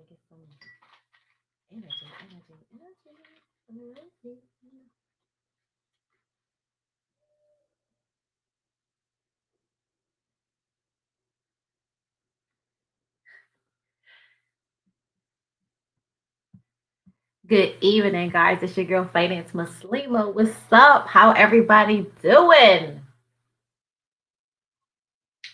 get some energy. Good evening, guys. It's your girl Finance Muslima. What's up? How everybody doing?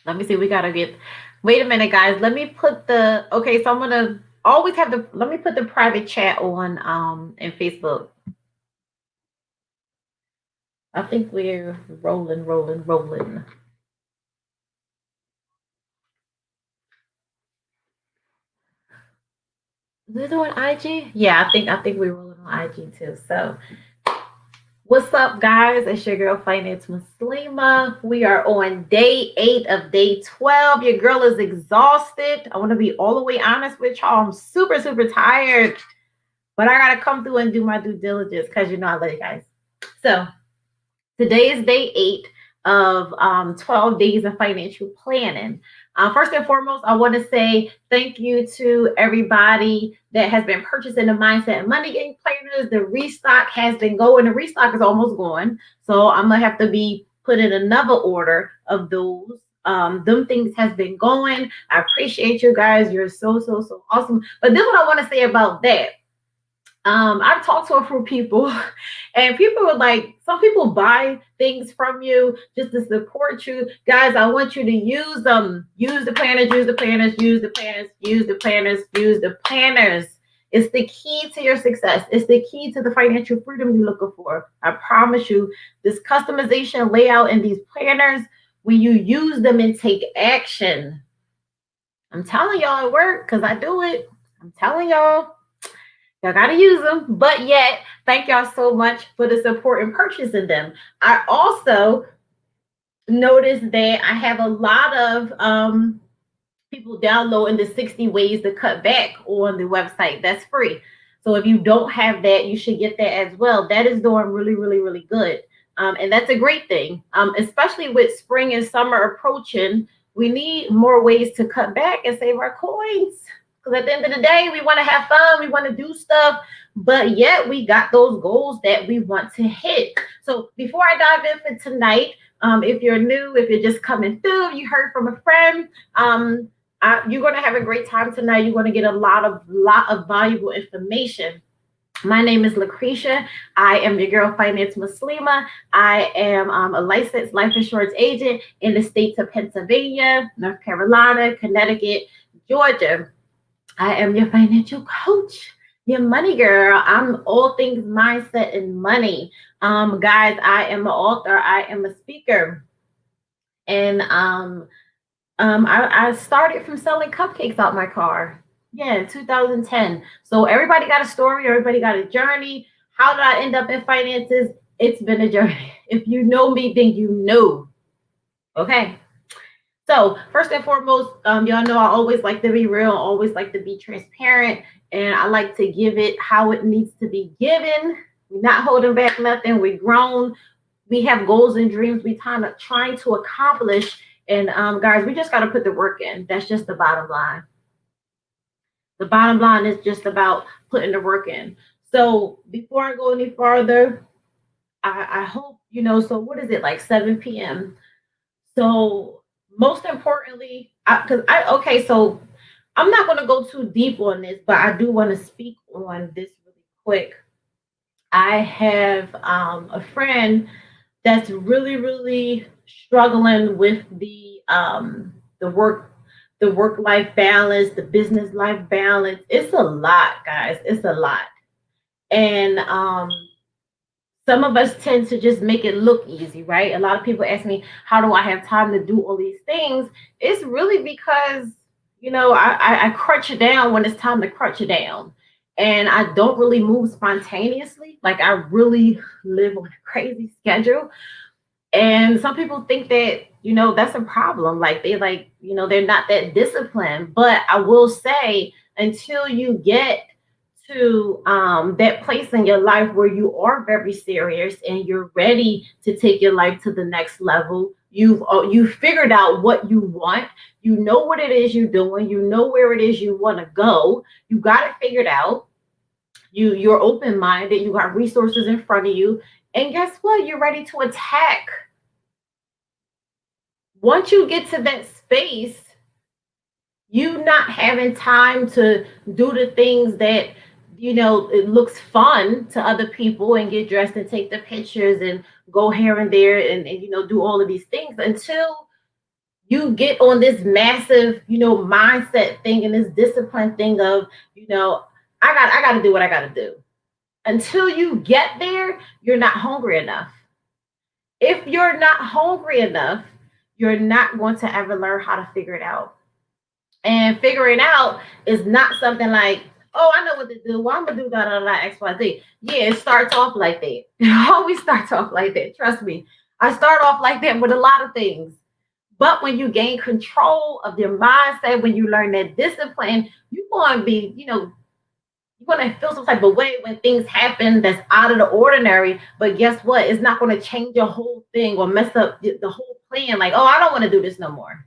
Let me see. We gotta get. Wait a minute, guys. Let me put the. Okay, so I'm gonna always have the. Let me put the private chat on in Facebook. I think we're rolling. Is it on IG? Yeah, I think we're rolling on IG too. So what's up, guys? It's your girl Finance Muslima. We are on day 8 of day 12. Your girl is exhausted. I want to be all the way honest with y'all. I'm super tired, but I gotta come through and do my due diligence because you know I love you guys. So today is day 8 of 12 days of financial planning. First and foremost, I want to say thank you to everybody that has been purchasing the Mindset and Money Game planners. The restock has been going. The restock is almost gone. So I'm going to have to be putting another order of those. Them things has been going. I appreciate you guys. You're so awesome. But this is what I want to say about that. I've talked to a few people, and people were like, some people buy things from you just to support you. Guys, I want you to use them. Use the planners, use the planners, use the planners, use the planners, use the planners. It's the key to your success. It's the key to the financial freedom you're looking for. I promise you, this customization layout and these planners, when you use them and take action, I'm telling y'all it works because I do it. I'm telling y'all. Y'all gotta use them, but yet, thank y'all so much for the support and purchasing them. I also noticed that I have a lot of people downloading the 60 ways to cut back on the website. That's free. So if you don't have that, you should get that as well. That is doing really good. And that's a great thing, especially with spring and summer approaching. We need more ways to cut back and save our coins. Because at the end of the day, we want to have fun, we want to do stuff, but yet we got those goals that we want to hit. So before I dive in for tonight, if you're new, if you're just coming through, you heard from a friend, you're going to have a great time tonight. You're going to get a lot of valuable information. My name is Lucretia. I am your girl Finance Muslima. I am a licensed life insurance agent in the states of Pennsylvania, North Carolina, Connecticut, Georgia. I am your financial coach, your money girl. I'm all things mindset and money. Guys, I am an author. I am a speaker. And I started from selling cupcakes out my car. Yeah, in 2010. So everybody got a story. Everybody got a journey. How did I end up in finances? It's been a journey. If you know me, then you know. Okay. So first and foremost, y'all know I always like to be real, always like to be transparent, and I like to give it how it needs to be given. We're not holding back nothing. We're grown. We have goals and dreams we kind of trying to accomplish. And guys, we just got to put the work in. That's just the bottom line. The bottom line is just about putting the work in. So before I go any farther, I hope, so what is it, like 7 p.m.? So most importantly, okay, so I'm not going to go too deep on this, but I do want to speak on this really quick. I have a friend that's really struggling with the work life balance, the business life balance. It's a lot, guys. It's a lot, and some of us tend to just make it look easy, right? A lot of people ask me, how do I have time to do all these things? It's really because, I crunch it down when it's time to crunch it down. And I don't really move spontaneously. Like I really live on a crazy schedule. And some people think that, that's a problem. Like they're not that disciplined. But I will say, until you get to that place in your life where you are very serious and you're ready to take your life to the next level, you figured out what you want. You know what it is you're doing. You know where it is you want to go. You got it figured out. You're open minded. You got resources in front of you, and guess what? You're ready to attack. Once you get to that space, you not having time to do the things that it looks fun to other people and get dressed and take the pictures and go here and there and do all of these things until you get on this massive mindset thing and this discipline thing of I got to do what I got to do. Until you get there, you're not hungry enough. If you're not hungry enough, you're not going to ever learn how to figure it out. And figuring out is not something like, oh, I know what to do. Well, I'm gonna do that on X, Y, Z. Yeah, it starts off like that. It always starts off like that. Trust me. I start off like that with a lot of things. But when you gain control of your mindset, when you learn that discipline, you're going to be, you're going to feel some type of way when things happen that's out of the ordinary. But guess what? It's not going to change your whole thing or mess up the whole plan. Like, oh, I don't want to do this no more.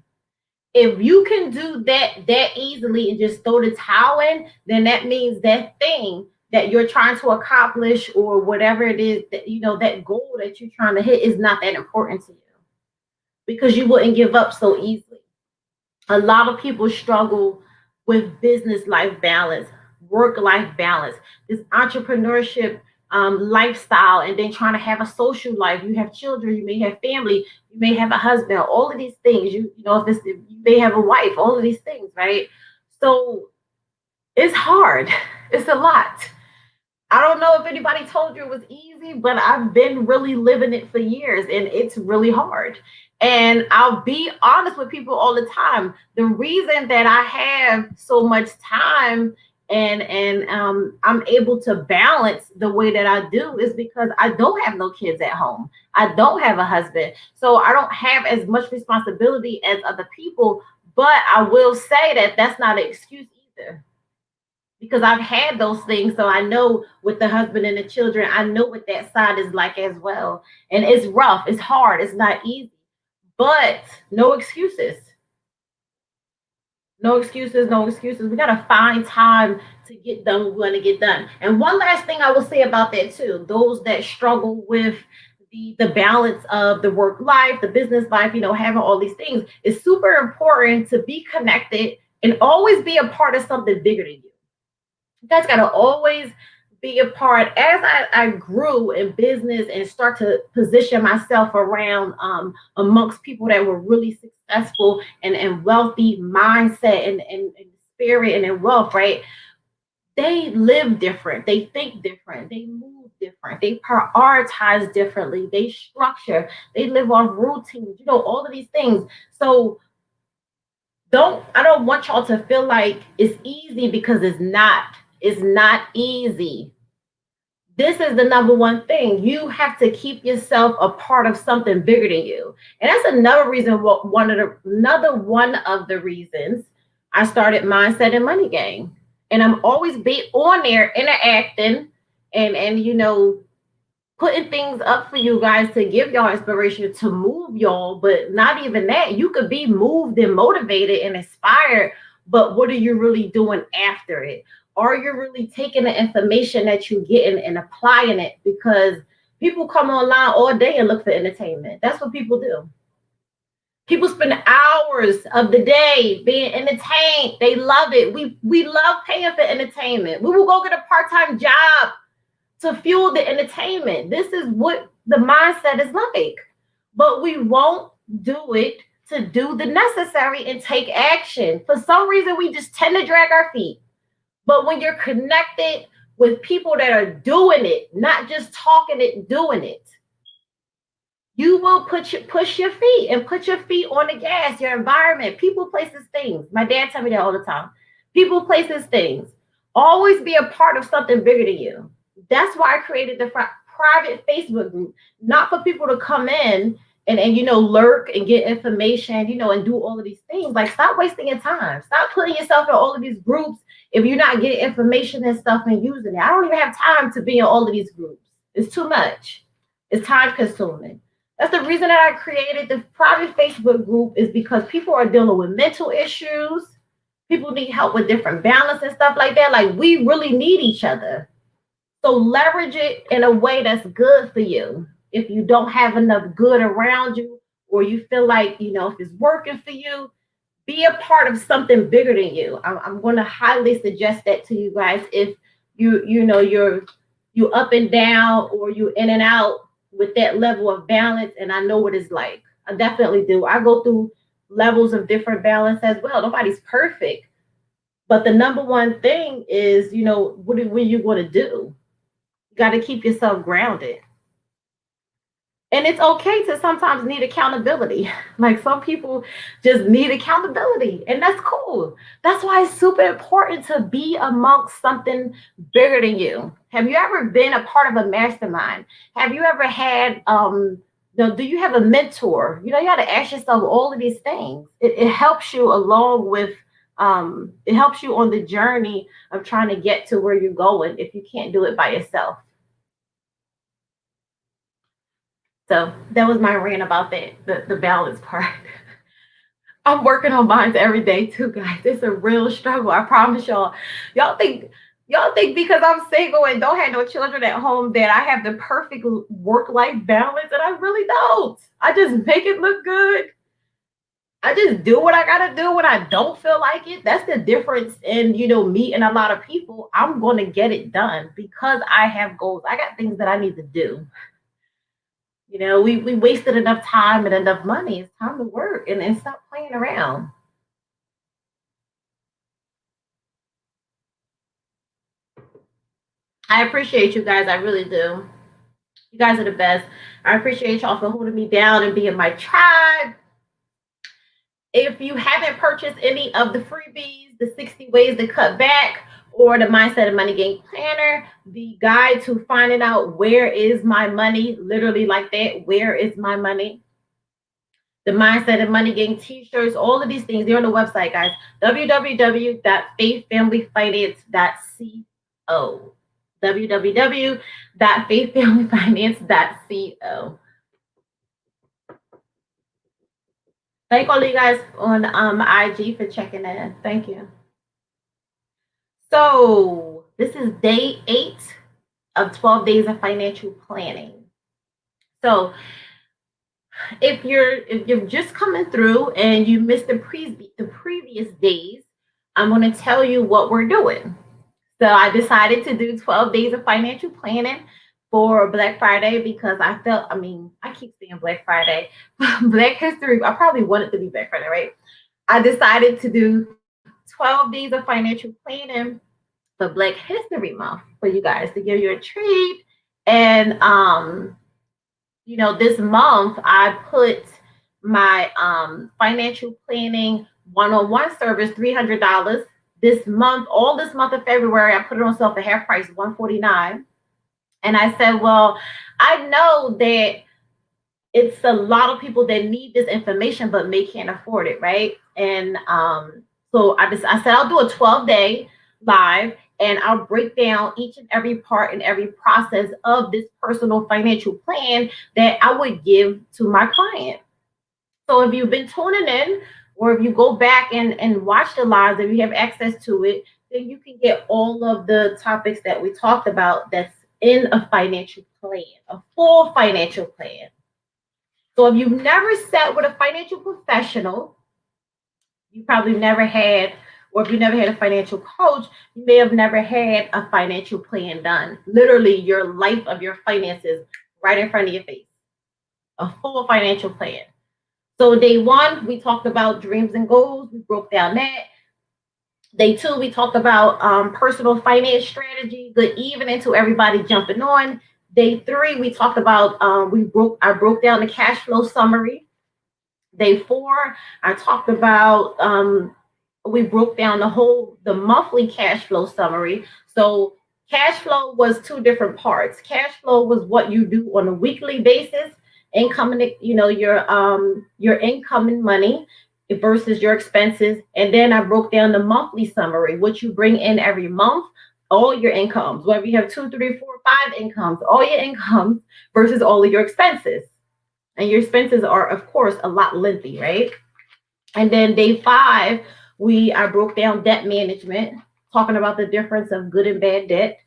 If you can do that easily and just throw the towel in, then that means that thing that you're trying to accomplish or whatever it is that that goal that you're trying to hit is not that important to you because you wouldn't give up so easily. A lot of people struggle with business life balance, work life balance, this entrepreneurship lifestyle, and then trying to have a social life. You have children, you may have family, you may have a husband, all of these things. If you may have a wife, all of these things, right? So it's hard. It's a lot. I don't know if anybody told you it was easy, but I've been really living it for years and it's really hard. And I'll be honest with people all the time. The reason that I have so much time and I'm able to balance the way that I do is because I don't have no kids at home. I don't have a husband. So I don't have as much responsibility as other people. But I will say that that's not an excuse either because I've had those things. So I know with the husband and the children, I know what that side is like as well. And it's rough, it's hard, it's not easy, but no excuses. No excuses, no excuses. We got to find time to get done what we want to get done. And one last thing I will say about that too, those that struggle with the balance of the work life, the business life, having all these things, it's super important to be connected and always be a part of something bigger than you. That's got to always be a part. As I grew in business and start to position myself around amongst people that were really successful and wealthy mindset and spirit and in wealth, right? They live different, they think different, they move different, they prioritize differently, they structure, they live on routines, all of these things. So I don't want y'all to feel like it's easy because it's not. It's not easy. This is the number one thing. You have to keep yourself a part of something bigger than you. And that's another reason, another one of the reasons I started Mindset and Money Game. And I'm always be on there interacting and putting things up for you guys to give y'all inspiration to move y'all. But not even that. You could be moved and motivated and inspired, but what are you really doing after it? Are you really taking the information that you're getting and applying it? Because people come online all day and look for entertainment. That's what people do. People spend hours of the day being entertained. They love it. We love paying for entertainment. We will go get a part-time job to fuel the entertainment. This is what the mindset is like. But we won't do it to do the necessary and take action. For some reason, we just tend to drag our feet. But when you're connected with people that are doing it, not just talking it, doing it, you will push your feet and put your feet on the gas, your environment, people, places, things. My dad tell me that all the time. People, places, things. Always be a part of something bigger than you. That's why I created the private Facebook group, not for people to come in and lurk and get information, and do all of these things. Like, stop wasting your time. Stop putting yourself in all of these groups if you're not getting information and stuff and using it. I don't even have time to be in all of these groups. It's too much. It's time consuming. That's the reason that I created the private Facebook group, is because people are dealing with mental issues. People need help with different balance and stuff like that. Like, we really need each other. So leverage it in a way that's good for you. If you don't have enough good around you, or you feel like, if it's working for you, be a part of something bigger than you. I'm going to highly suggest that to you guys. If you up and down, or you in and out with that level of balance, and I know what it's like. I definitely do. I go through levels of different balance as well. Nobody's perfect, but the number one thing is, what are you going to do? You got to keep yourself grounded. And it's okay to sometimes need accountability. Like, some people just need accountability, and that's cool. That's why it's super important to be amongst something bigger than you. Have you ever been a part of a mastermind? Have you ever had do you have a mentor? You got to ask yourself all of these things. It helps you along with it helps you on the journey of trying to get to where you're going if you can't do it by yourself. So that was my rant about that, the balance part. I'm working on mine every day too, guys. It's a real struggle. I promise y'all. Y'all think y'all think because I'm single and don't have no children at home that I have the perfect work life balance, and I really don't. I just make it look good. I just do what I gotta do when I don't feel like it. That's the difference in me and a lot of people. I'm gonna get it done because I have goals. I got things that I need to do. We wasted enough time and enough money. It's time to work and stop playing around. I appreciate you guys. I really do. You guys are the best. I appreciate y'all for holding me down and being my tribe. If you haven't purchased any of the freebies, the 60 ways to cut back, or the Mindset and Money Game Planner, the guide to finding out where is my money, literally like that, where is my money, the Mindset and Money Game t-shirts, all of these things, they're on the website, guys. www.faithfamilyfinance.co. www.faithfamilyfinance.co. Thank all you guys on IG for checking in. Thank you. So this is day 8 of 12 days of financial planning. So if you're just coming through and you missed the previous days, I'm going to tell you what we're doing. So I decided to do 12 days of financial planning for Black Friday because I keep saying Black Friday, Black History. I probably want it to be Black Friday, right? I decided to do 12 days of financial planning for Black History Month for you guys to give you a treat. And this month I put my financial planning one-on-one service $300. This month, all this month of February, I put it on sale for half price, $149. And I said, well, I know that it's a lot of people that need this information but may can't afford it, right? And so I said I'll do a 12-day live, and I'll break down each and every part and every process of this personal financial plan that I would give to my client. So if you've been tuning in, or if you go back and watch the lives, if you have access to it, then you can get all of the topics that we talked about that's in a financial plan, a full financial plan. So if you've never sat with a financial professional, you probably never had, or if you never had a financial coach, you may have never had a financial plan done. Literally, your life of your finances right in front of your face. A full financial plan. So day 1, we talked about dreams and goals. We broke down that. Day 2, we talked about personal finance strategy. Good evening to everybody jumping on. Day 3, we talked about I broke down the cash flow summary. Day 4, I talked about we broke down the monthly cash flow summary. So cash flow was 2 different parts. Cash flow was what you do on a weekly basis, incoming, your incoming money versus your expenses. And then I broke down the monthly summary, what you bring in every month, all your incomes, whether you have 2, 3, 4, 5 incomes, all your incomes versus all of your expenses. And your expenses are, of course, a lot lengthy, right? And then day 5, I broke down debt management, talking about the difference of good and bad debt,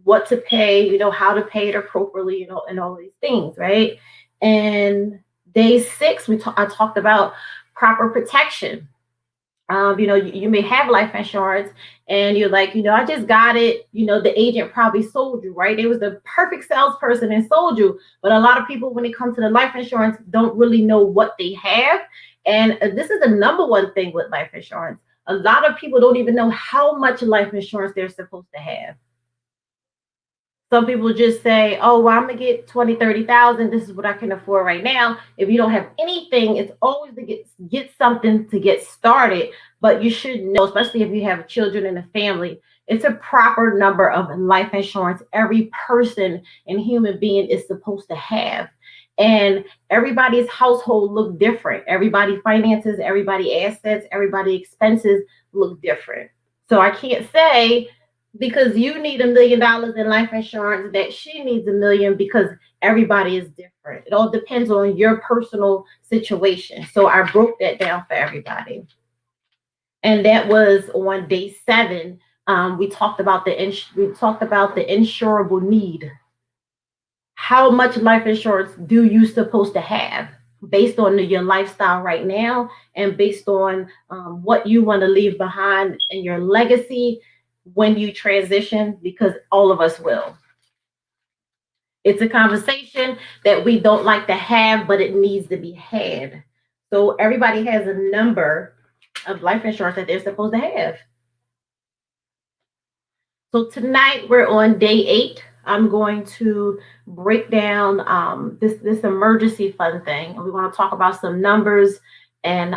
what to pay, how to pay it appropriately, and all these things, right? And day 6, I talked about proper protection. You may have life insurance and you're like, I just got it. The agent probably sold you, right? It was the perfect salesperson and sold you. But a lot of people, when it comes to the life insurance, don't really know what they have. And this is the number one thing with life insurance. A lot of people don't even know how much life insurance they're supposed to have. Some people just say, oh, well, I'm gonna get 20, 30,000. This is what I can afford right now. If you don't have anything, it's always to get something to get started. But you should know, especially if you have children in a family, it's a proper number of life insurance every person and human being is supposed to have. And everybody's household look different. Everybody finances, everybody assets, everybody expenses look different. So I can't say because you need $1 million in life insurance that she needs $1 million, because everybody is different. It all depends on your personal situation. So I broke that down for everybody. And that was on day 7. We talked about the insurable need. How much life insurance do you supposed to have based on your lifestyle right now, and based on what you want to leave behind in your legacy when you transition, because all of us will. It's a conversation that we don't like to have, but it needs to be had. So everybody has a number of life insurance that they're supposed to have. So tonight we're on day 8. I'm going to break down this emergency fund thing. We want to talk about some numbers and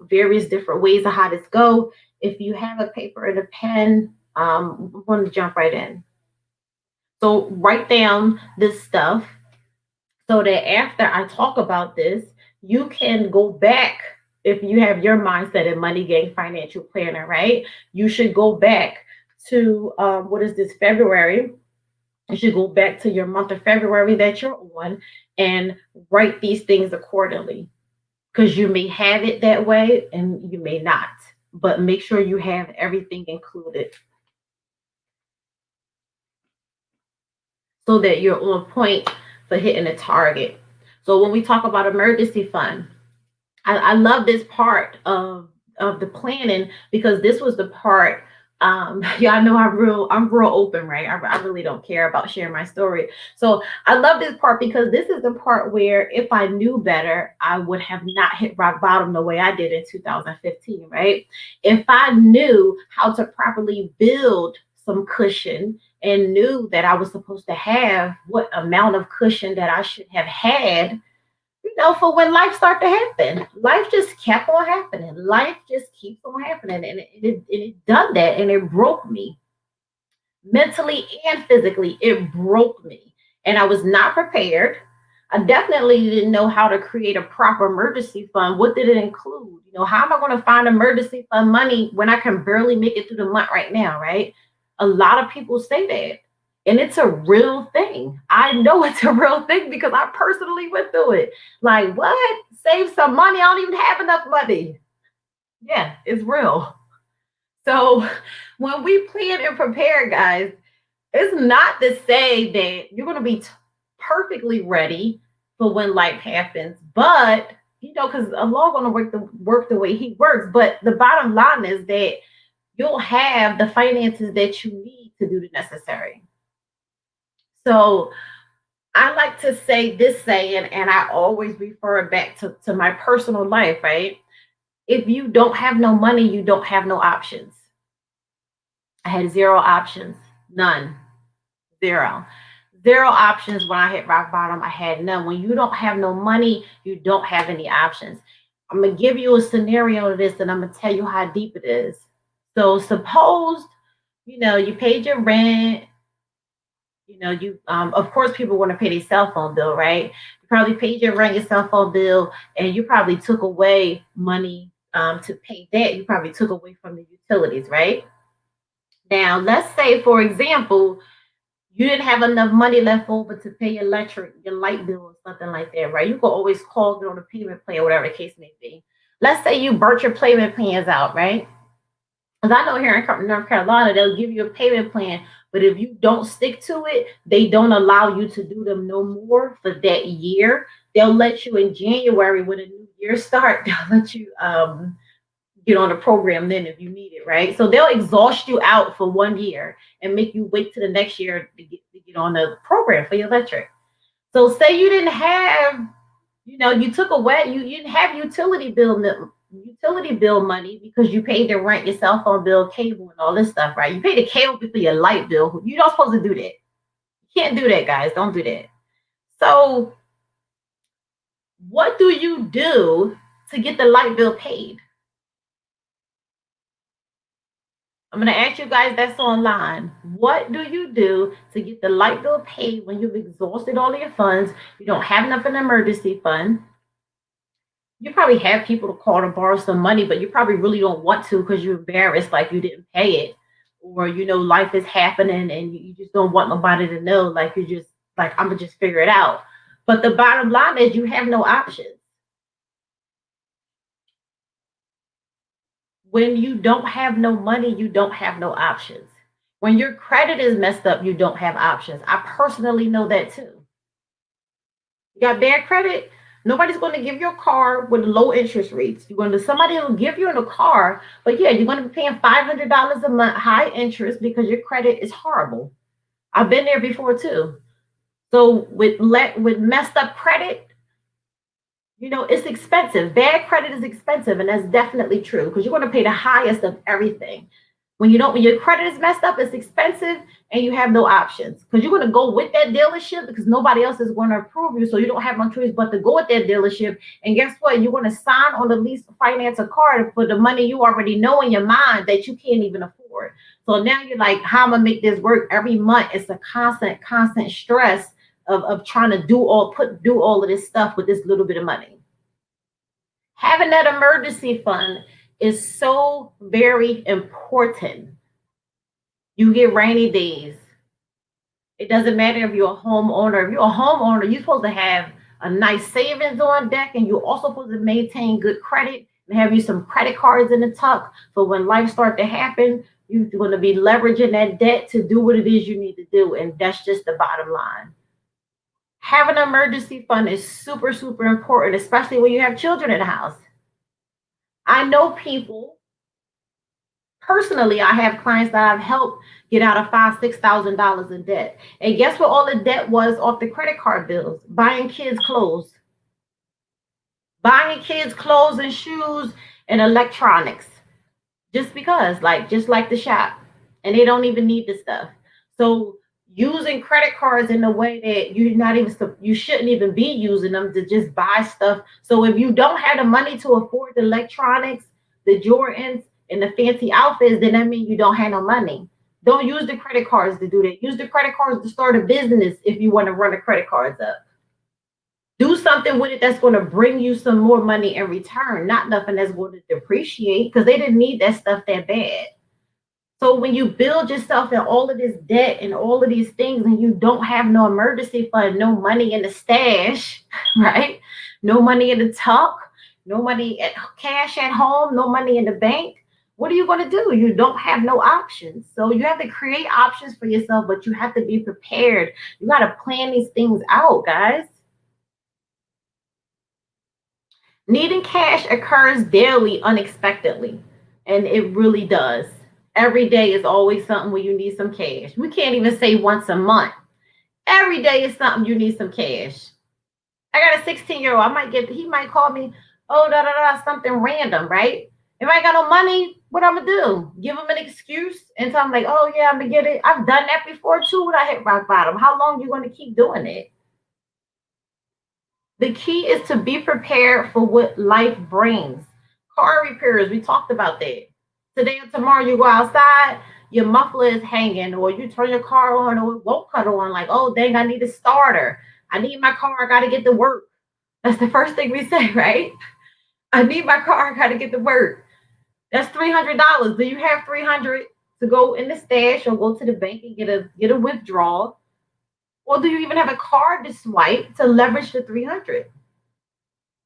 various different ways of how this go. If you have a paper and a pen, we're going to jump right in. So write down this stuff so that after I talk about this, you can go back. If you have your mindset in money game financial planner, right? You should go back to what is this, February. You should go back to your month of February that you're on and write these things accordingly, because you may have it that way and you may not, but make sure you have everything included so that you're on point for hitting a target. So when we talk about emergency fund, I love this part of the planning, because this was the part. Y'all know I'm real open, right? I really don't care about sharing my story. So I love this part because this is the part where if I knew better, I would have not hit rock bottom the way I did in 2015, right? If I knew how to properly build some cushion and knew that I was supposed to have what amount of cushion that I should have had, for when life start to happen. Life just kept on happening. Life just keeps on happening. And it done that, and it broke me mentally and physically. It broke me. And I was not prepared. I definitely didn't know how to create a proper emergency fund. What did it include? How am I going to find emergency fund money when I can barely make it through the month right now, right? A lot of people say that. And it's a real thing. I know it's a real thing because I personally went through it. Like, what? Save some money. I don't even have enough money. Yeah, it's real. So when we plan and prepare, guys, it's not to say that you're going to be perfectly ready for when life happens, but because Allah going to work the way He works. But the bottom line is that you'll have the finances that you need to do the necessary. So I like to say this saying, and I always refer it back to my personal life, right? If you don't have no money, you don't have no options. I had zero options, none, zero. Zero options when I hit rock bottom. I had none. When you don't have no money, you don't have any options. I'm going to give you a scenario to this, and I'm going to tell you how deep it is. So suppose, you paid your rent. You of course people want to pay their cell phone bill, right? You probably paid your rent, your cell phone bill, and you probably took away money to pay that. You probably took away from the utilities, right? Now let's say, for example, You didn't have enough money left over to pay your electric, your light bill, or something like that, right? You can always call, get on a payment plan, whatever the case may be. Let's say you burnt your payment plans out, right? Because I know here in North Carolina, they'll give you a payment plan, but if you don't stick to it, they don't allow you to do them no more for that year. They'll let you in January when a new year start. They'll let you get on the program then if you need it, right? So they'll exhaust you out for 1 year and make you wait to the next year to get on the program for your electric. So say you didn't have, you took away, you didn't have utility bill money because you paid the rent, your cell phone bill, cable, and all this stuff, right? You pay the cable bill for your light bill. You're not supposed to do that. You can't do that, guys. Don't do that. So what do you do to get the light bill paid? I'm going to ask you guys that's online. What do you do to get the light bill paid when you've exhausted all of your funds? You don't have enough in an emergency fund. You probably have people to call to borrow some money, but you probably really don't want to because you're embarrassed, like you didn't pay it, or life is happening and you just don't want nobody to know. Like you're just like, I'm gonna just figure it out. But the bottom line is you have no options. When you don't have no money, you don't have no options. When your credit is messed up, you don't have options. I personally know that too. You got bad credit, nobody's going to give you a car with low interest rates. You're going to somebody will give you in a car, but yeah, you're going to be paying $500 a month high interest because your credit is horrible. I've been there before too. So with messed up credit, it's expensive. Bad credit is expensive, and that's definitely true because you're going to pay the highest of everything. When your credit is messed up, it's expensive and you have no options because you're going to go with that dealership because nobody else is going to approve you. So you don't have no choice but to go with that dealership. And guess what? You're going to sign on the lease to finance a car for the money you already know in your mind that you can't even afford. So now you're like, how am I make this work every month? It's a constant stress of trying to do all of this stuff with this little bit of money. Having that emergency fund is so very important. You get rainy days. It doesn't matter if you're a homeowner. If you're a homeowner, you're supposed to have a nice savings on deck, and you're also supposed to maintain good credit and have you some credit cards in the tuck for when life starts to happen. You're going to be leveraging that debt to do what it is you need to do, and that's just the bottom line. Having an emergency fund is super, super important, especially when you have children in the house. I know people personally. I have clients that I've helped get out of $5,000-6,000 in debt. And guess what? All the debt was off the credit card bills, buying kids clothes and shoes and electronics, just like the shop, and they don't even need the stuff. So using credit cards in a way that you shouldn't even be using them to just buy stuff. So if you don't have the money to afford the electronics, the Jordans, and the fancy outfits, then that means you don't have no money. Don't use the credit cards to do that. Use the credit cards to start a business if you want to run the credit cards up. Do something with it that's going to bring you some more money in return, not nothing that's going to depreciate because they didn't need that stuff that bad. So when you build yourself in all of this debt and all of these things and you don't have no emergency fund, no money in the stash, right? No money in the tuck, no money cash at home, no money in the bank. What are you going to do? You don't have no options. So you have to create options for yourself, but you have to be prepared. You got to plan these things out, guys. Needing cash occurs daily, unexpectedly, and it really does. Every day is always something where you need some cash. We can't even say once a month. Every day is something you need some cash. I got a 16-year-old. He might call me, oh, something random, right? If I ain't got no money, what I'm gonna do? Give him an excuse and tell him like, oh yeah, I'm gonna get it. I've done that before too when I hit rock bottom. How long you gonna keep doing it? The key is to be prepared for what life brings. Car repairs, we talked about that. Today or tomorrow you go outside, your muffler is hanging, or you turn your car on or it won't cut on, like, oh dang, I need a starter. I need my car, I gotta get to work. That's the first thing we say, right? I need my car, I gotta get to work. That's $300. Do you have $300 to go in the stash or go to the bank and get a withdrawal? Or do you even have a card to swipe to leverage the 300?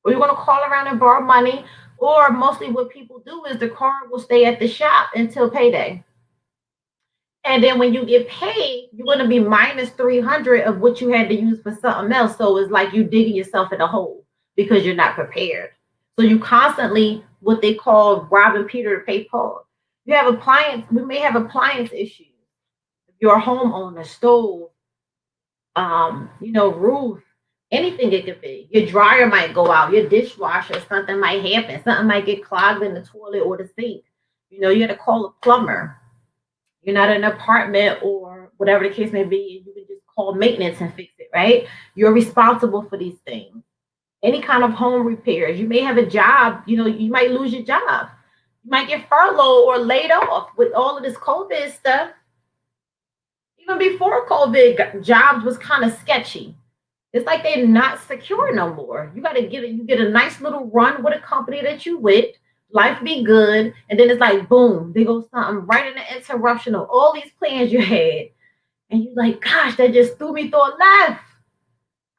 Or you're going to call around and borrow money? Or mostly what people do is the card will stay at the shop until payday. And then when you get paid, you're going to be minus 300 of what you had to use for something else. So it's like you digging yourself in a hole because you're not prepared. So you constantly, what they call robbing Peter to pay Paul. You have appliance, we may have appliance issues. If you're a homeowner, stove, roof, anything it could be. Your dryer might go out, your dishwasher, something might happen, something might get clogged in the toilet or the sink. You got to call a plumber. You're not in an apartment or whatever the case may be, and you can just call maintenance and fix it, right? You're responsible for these things. Any kind of home repairs. You may have a job, you might lose your job. You might get furloughed or laid off with all of this COVID stuff. Even before COVID, jobs was kind of sketchy. It's like they're not secure no more. You got to get a nice little run with a company that you with. Life be good, and then it's like boom, they go something right in the interruption of all these plans you had, and you're like, gosh, that just threw me through a life.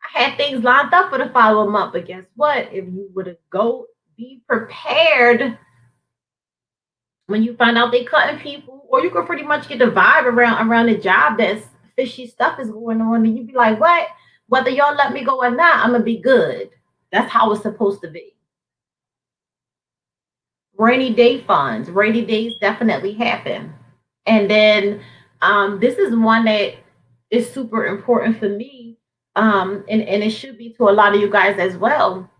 I had things lined up for the following month, but guess what? If you would have go be prepared when you find out they cutting people, or you could pretty much get the vibe around the job that fishy stuff is going on, and you'd be like, what? Whether y'all let me go or not, I'm gonna be good. That's how it's supposed to be. Rainy day funds. Rainy days definitely happen. And then this is one that is super important for me, and it should be to a lot of you guys as well.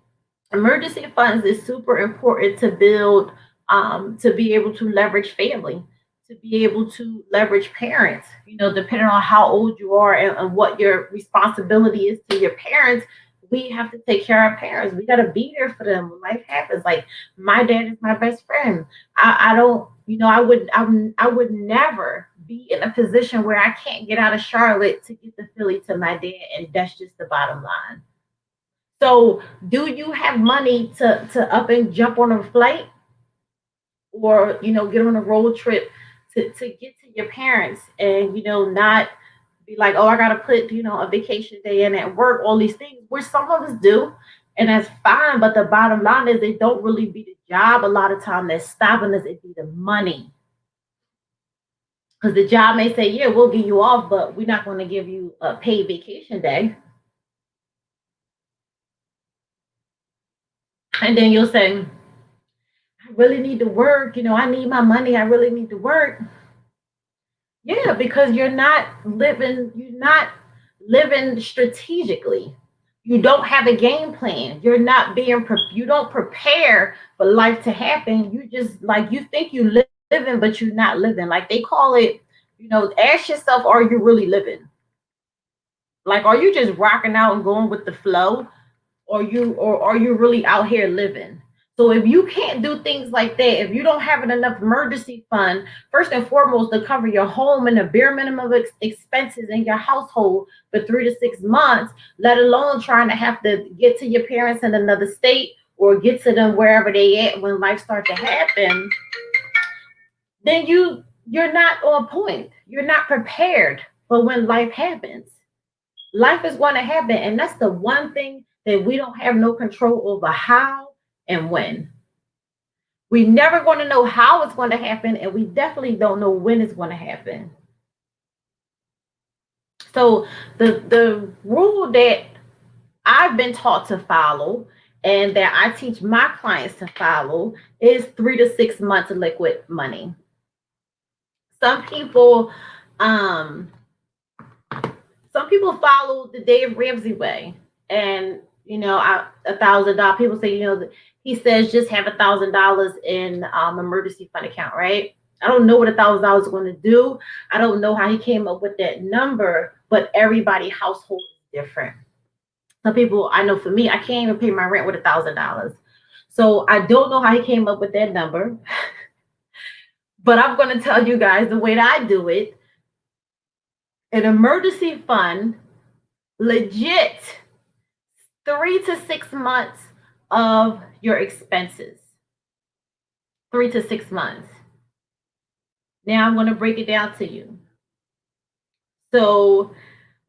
Emergency funds is super important to build, to be able to leverage family, to be able to leverage parents, depending on how old you are and what your responsibility is to your parents. We have to take care of our parents. We got to be there for them when life happens. Like my dad is my best friend. I don't, I would never be in a position where I can't get out of Charlotte to get the Philly to my dad, and that's just the bottom line. So, do you have money to up and jump on a flight, or get on a road trip to get to your parents, and not be like, oh, I gotta put a vacation day in at work, all these things, which some of us do, and that's fine. But the bottom line is, they don't really be the job a lot of time that's stopping us. It be the money, because the job may say, yeah, we'll get you off, but we're not going to give you a paid vacation day. And then you'll say, I really need to work. I need my money. I really need to work. Yeah, because you're not living strategically. You don't have a game plan. You don't prepare for life to happen. You just, like, you think you living, but you're not living. Like they call it, ask yourself, are you really living? Like, are you just rocking out and going with the flow? Or are you really out here living? So if you can't do things like that, if you don't have enough emergency fund, first and foremost, to cover your home and the bare minimum expenses in your household for 3 to 6 months, let alone trying to have to get to your parents in another state or get to them wherever they at when life starts to happen, then you're not on point. You're not prepared for when life happens. Life is going to happen, and that's the one thing that we don't have no control over: how and when. We never going to know how it's going to happen, and we definitely don't know when it's going to happen. So the rule that I've been taught to follow, and that I teach my clients to follow, is 3 to 6 months of liquid money. Some people um some people follow the Dave Ramsey way, and $1,000. People say, he says just have $1,000 in emergency fund account, right? I don't know what $1,000 is going to do. I don't know how he came up with that number, but everybody household is different. Some people, I know, for me, I can't even pay my rent with $1,000. So I don't know how he came up with that number, but I'm going to tell you guys the way that I do it. An emergency fund, legit, 3 to 6 months of your expenses. 3 to 6 months. Now I'm going to break it down to you. So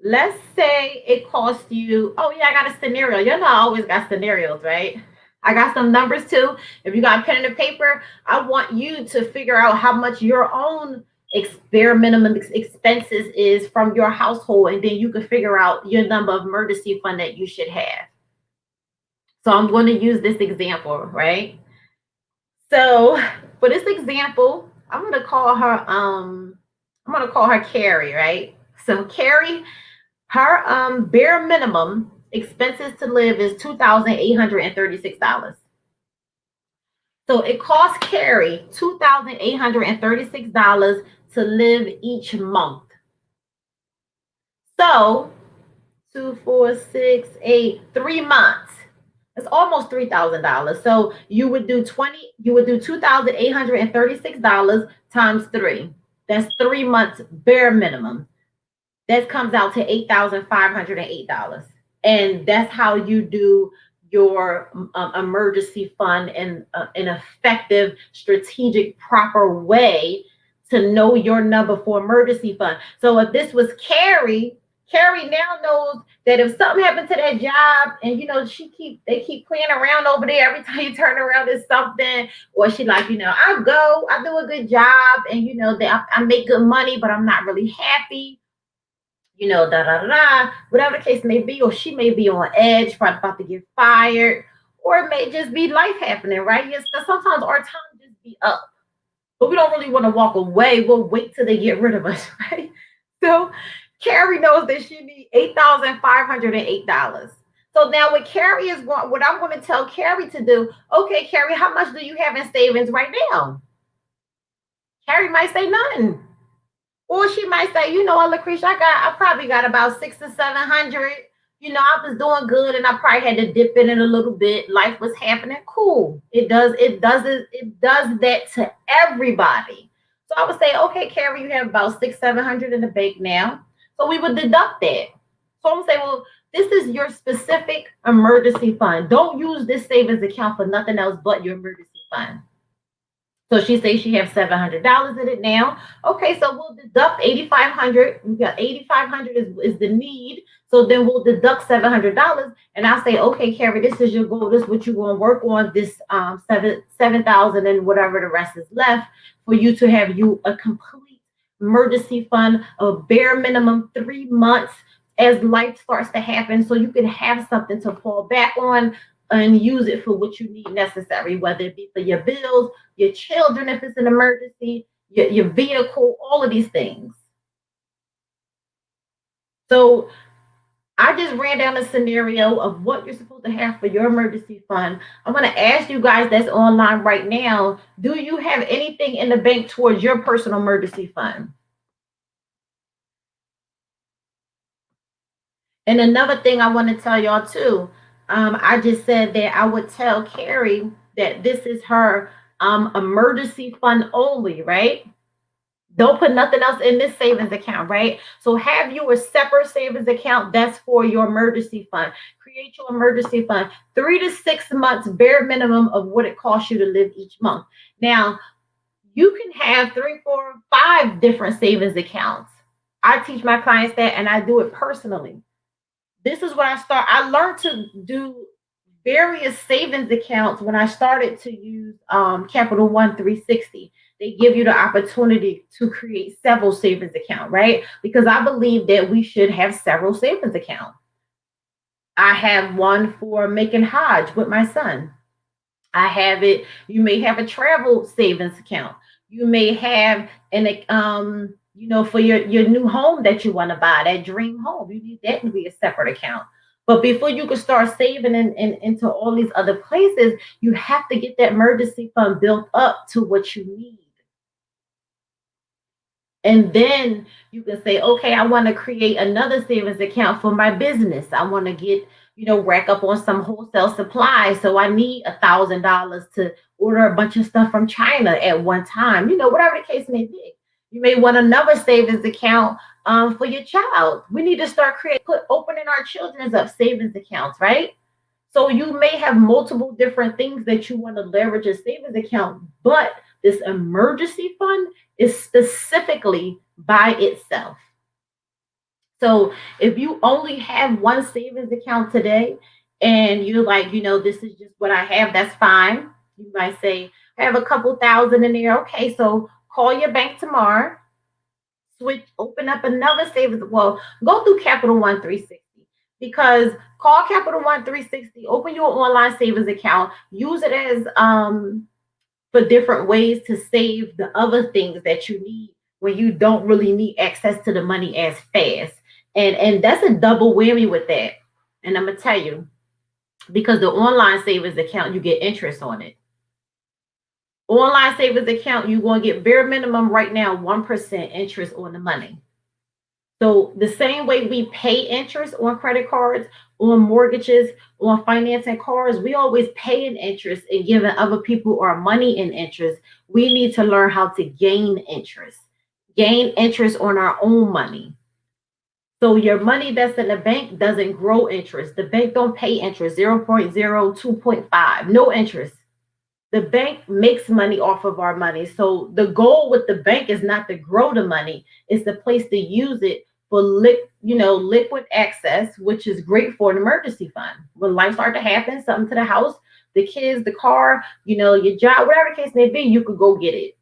Let's say it costs you, oh yeah, I got a scenario. You know, I always got scenarios, right? I got some numbers too. If you got a pen and a paper, I want you to figure out how much your own bare minimum expenses is from your household, and then you can figure out your number of emergency fund that you should have. So I'm going to use this example, right? So for this example, I'm gonna call her Carrie, right? So Carrie, her bare minimum expenses to live is $2,836. So it costs Carrie $2,836 to live each month. So 2, 4, 6, 8, 3 months. It's almost $3,000. So you would do $2,836 times three. That's 3 months bare minimum. That comes out to $8,508. And that's how you do your emergency fund in an effective, strategic, proper way to know your number for emergency fund. So if this was Carrie, Carrie now knows that if something happened to that job and they keep playing around over there, every time you turn around is something, or she like, I do a good job, and I make good money, but I'm not really happy, da da da, whatever the case may be, or she may be on edge, probably about to get fired, or it may just be life happening, right? Yes, because sometimes our time just be up, but we don't really want to walk away. We'll wait till they get rid of us, right? So Carrie knows that she needs $8,508. So now what I'm going to tell Carrie to do, okay, Carrie, how much do you have in savings right now? Carrie might say nothing. Or she might say, Lucretia, I probably got about 600 to 700. I was doing good and I probably had to dip in it a little bit. Life was happening. Cool. It does that to everybody. So I would say, okay, Carrie, you have about 600, 700 in the bank now. So we would deduct that. So I'm gonna say, well, this is your specific emergency fund. Don't use this savings account for nothing else but your emergency fund. So she says she has $700 in it now. Okay, so we'll deduct 8,500. We got 8,500 is the need. So then we'll deduct $700, and I'll say, okay, Carrie, this is your goal. This is what you're going to work on. This 7,000 and whatever the rest is left for you to have you a complete emergency fund of bare minimum 3 months as life starts to happen, so you can have something to fall back on and use it for what you need necessary, whether it be for your bills, your children if it's an emergency, your vehicle, all of these things. So I just ran down a scenario of what you're supposed to have for your emergency fund. I'm going to ask you guys that's online right now, do you have anything in the bank towards your personal emergency fund? And another thing I want to tell y'all too, I just said that I would tell Carrie that this is her emergency fund only, right? Don't put nothing else in this savings account, right? So have you a separate savings account that's for your emergency fund. Create your emergency fund, 3 to 6 months bare minimum of what it costs you to live each month. Now, you can have 3, 4, 5 different savings accounts. I teach my clients that, and I do it personally. This is when I learned to do various savings accounts when I started to use Capital One 360. They give you the opportunity to create several savings accounts, right? Because I believe that we should have several savings accounts. I have one for making Hajj with my son. I have it. You may have a travel savings account. You may have for your new home that you want to buy, that dream home. You need that to be a separate account. But before you can start saving into all these other places, you have to get that emergency fund built up to what you need. And then you can say, okay, I want to create another savings account for my business. I want to get, rack up on some wholesale supplies. So I need $1,000 to order a bunch of stuff from China at one time, whatever the case may be. You may want another savings account for your child. We need to start opening our children's up savings accounts, right? So you may have multiple different things that you want to leverage a savings account, but this emergency fund is specifically by itself. So if you only have one savings account today and you're like, this is just what I have, that's fine. You might say, I have a couple thousand in there. Okay, so call your bank tomorrow, switch, open up another savings. Well, go through Capital One 360 because call Capital One 360, open your online savings account, use it as for different ways to save the other things that you need when you don't really need access to the money as fast. And that's a double whammy with that. And I'm gonna tell you, because the online savings account, you get interest on it. Online savings account, you're gonna get bare minimum right now 1% interest on the money. So the same way we pay interest on credit cards, on mortgages, on financing cars, we always pay an interest and giving other people our money in interest. We need to learn how to gain interest on our own money. So your money that's in the bank doesn't grow interest. The bank don't pay interest, 0.0, 2.5, no interest. The bank makes money off of our money. So the goal with the bank is not to grow the money, it's the place to use it for liquid access, which is great for an emergency fund. When life starts to happen, something to the house, the kids, the car, your job, whatever the case may be, you could go get it.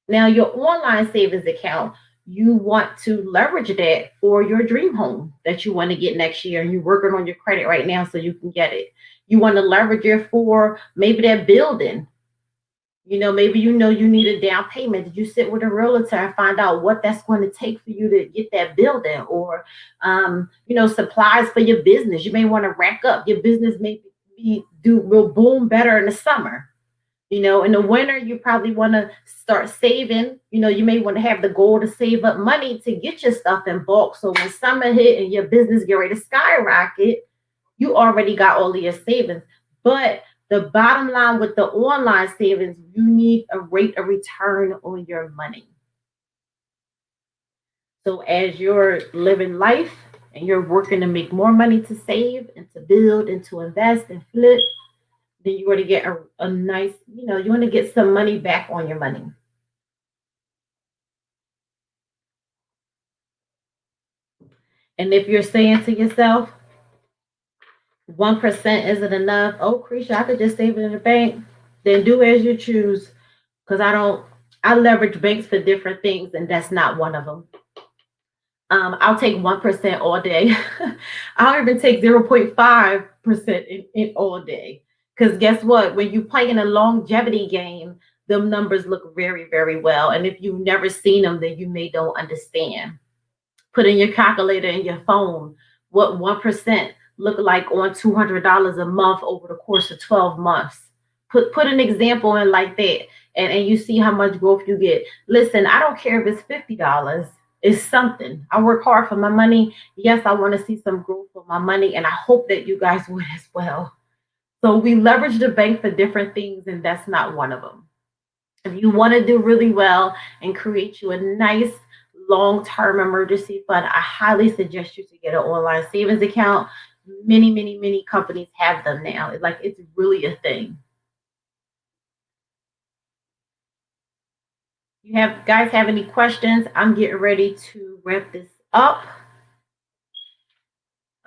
Now, your online savings account, you want to leverage that for your dream home that you want to get next year, and you're working on your credit right now so you can get it. You want to leverage it for maybe that building. Maybe you need a down payment. Did you sit with a realtor and find out what that's going to take for you to get that building, or supplies for your business? You may want to rack up your business. Maybe will boom better in the summer. In the winter, you probably want to start saving. You may want to have the goal to save up money to get your stuff in bulk. So when summer hit and your business get ready to skyrocket, you already got all of your savings. But the bottom line with the online savings, you need a rate of return on your money. So as you're living life and you're working to make more money to save and to build and to invest and flip, then you want to get a nice, you want to get some money back on your money. And if you're saying to yourself, 1% isn't enough, oh, Krisha, I could just save it in the bank, then do as you choose. Because I leverage banks for different things, and that's not one of them. I'll take 1% all day. I'll even take 0.5% in all day. Because guess what? When you play in a longevity game, them numbers look very, very well. And if you've never seen them, then you may don't understand. Put in your calculator in your phone what 1% look like on $200 a month over the course of 12 months. Put an example in like that, and you see how much growth you get. Listen, I don't care if it's $50. It's something. I work hard for my money. Yes, I want to see some growth for my money, and I hope that you guys would as well. So we leverage the bank for different things, and that's not one of them. If you want to do really well and create you a nice long-term emergency fund, I highly suggest you to get an online savings account. Many, many, many companies have them now. It's really a thing. You have guys have any questions? I'm getting ready to wrap this up.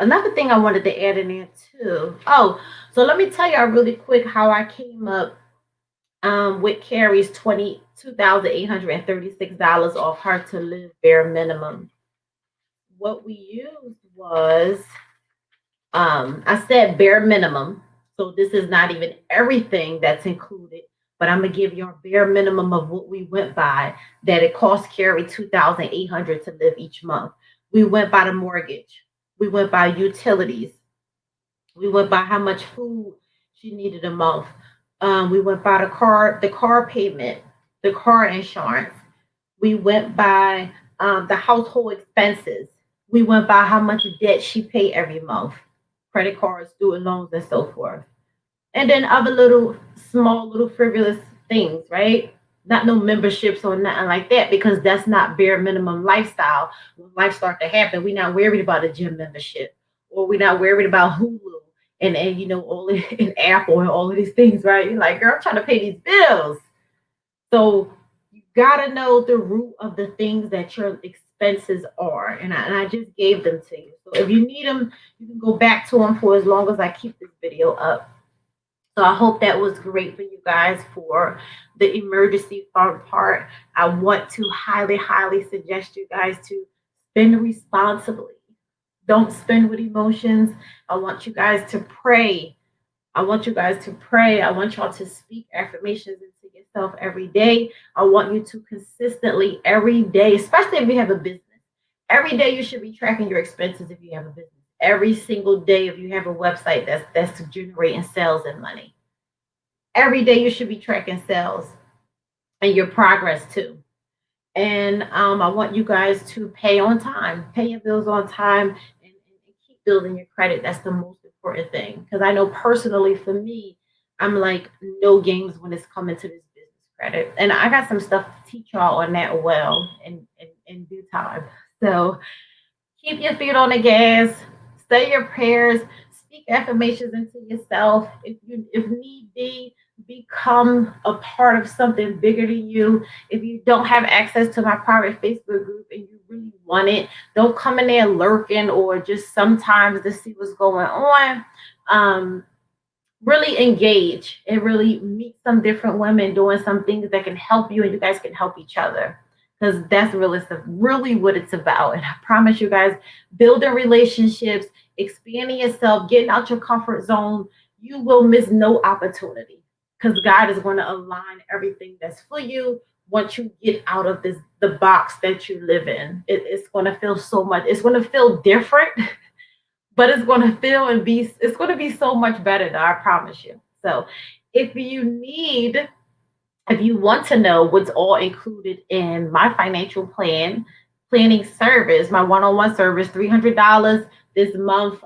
Another thing I wanted to add in there too. Oh, so let me tell y'all really quick how I came up with Carrie's $22,836 off her to live bare minimum. What we used was I said bare minimum. So this is not even everything that's included, but I'm gonna give you a bare minimum of what we went by, that it cost Carrie 2,800 to live each month. We went by the mortgage, we went by utilities, we went by how much food she needed a month. We went by the car payment, the car insurance. We went by the household expenses. We went by how much debt she paid every month, credit cards, student loans, and so forth. And then other little small little frivolous things, right? Not no memberships or nothing like that, because that's not bare minimum lifestyle. When life start to happen, we're not worried about a gym membership, or we're not worried about Hulu and all in Apple and all of these things, right? You're like, girl, I'm trying to pay these bills. So you gotta know the root of the things that you're expenses are. And I just gave them to you. So if you need them, you can go back to them for as long as I keep this video up. So I hope that was great for you guys for the emergency fund part. I want to highly, highly suggest you guys to spend responsibly. Don't spend with emotions. I want you guys to pray. I want you guys to pray. I want y'all to speak affirmations into yourself every day. I want you to consistently every day, especially if you have a business. Every day you should be tracking your expenses if you have a business. Every single day if you have a website that's generating sales and money. Every day you should be tracking sales and your progress too. And I want you guys to pay on time, pay your bills on time, and keep building your credit. That's the most important thing. Because I know personally for me, I'm like no games when it's coming to this business credit. And I got some stuff to teach y'all on that well in due time. So keep your feet on the gas, say your prayers, speak affirmations into yourself. If need be, become a part of something bigger than you. If you don't have access to my private Facebook group and you really want it, don't come in there lurking or just sometimes to see what's going on. Really engage and really meet some different women doing some things that can help you and you guys can help each other, because that's really what it's about. And I promise you guys, building relationships, expanding yourself, getting out your comfort zone, you will miss no opportunity because God is going to align everything that's for you once you get out of the box that you live in. It's going to feel so much. It's going to feel different, but it's going to feel and be. It's going to be so much better, though, I promise you. So, if you want to know what's all included in my financial planning service, my one-on-one service, $300 this month.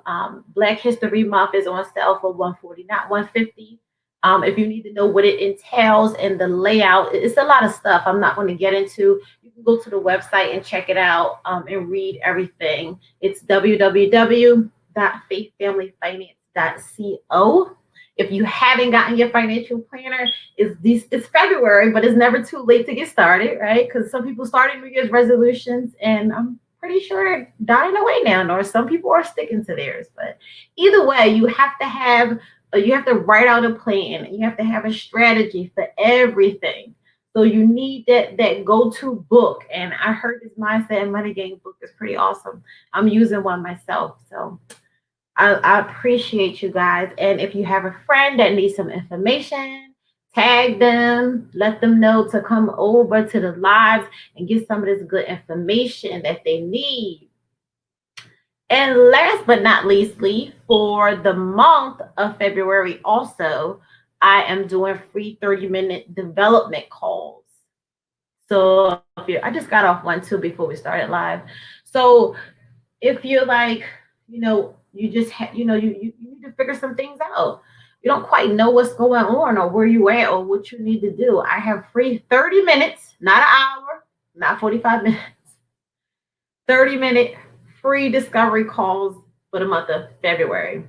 Black History Month is on sale for $140, not $150. If you need to know what it entails and the layout, it's a lot of stuff I'm not going to get into. You can go to the website and check it out and read everything. It's www.faithfamilyfinance.co. If you haven't gotten your financial planner, it's February, but it's never too late to get started, right? Because some people started New Year's resolutions, and I'm pretty sure they're dying away now, or some people are sticking to theirs. But either way, you have to write out a plan. You have to have a strategy for everything. So you need that go-to book. And I heard this Mindset and Money Game book is pretty awesome. I'm using one myself. So I appreciate you guys. And if you have a friend that needs some information, tag them, let them know to come over to the lives and get some of this good information that they need. And last but not leastly, for the month of February also, I am doing free 30-minute development calls. So I just got off one too before we started live. So if you're like, you just you need to figure some things out. You don't quite know what's going on or where you at or what you need to do. I have free 30 minutes, not an hour, not 45 minutes, 30-minute free discovery calls for the month of February.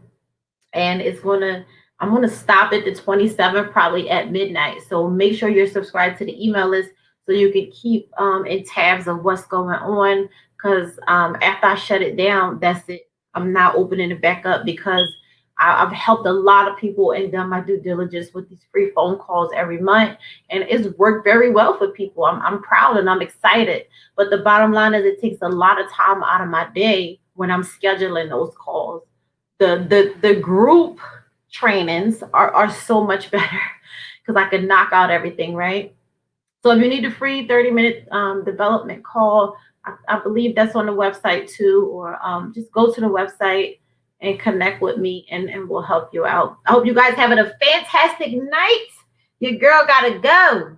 And I'm gonna stop at the 27th, probably at midnight. So make sure you're subscribed to the email list so you can keep in tabs of what's going on. Because after I shut it down, that's it. I'm not opening it back up because I've helped a lot of people and done my due diligence with these free phone calls every month. And it's worked very well for people. I'm proud and I'm excited. But the bottom line is it takes a lot of time out of my day when I'm scheduling those calls. The group trainings are so much better because I can knock out everything, right? So if you need a free 30-minute development call, I believe that's on the website too, or just go to the website and connect with me and we'll help you out. I hope you guys having a fantastic night. Your girl gotta go.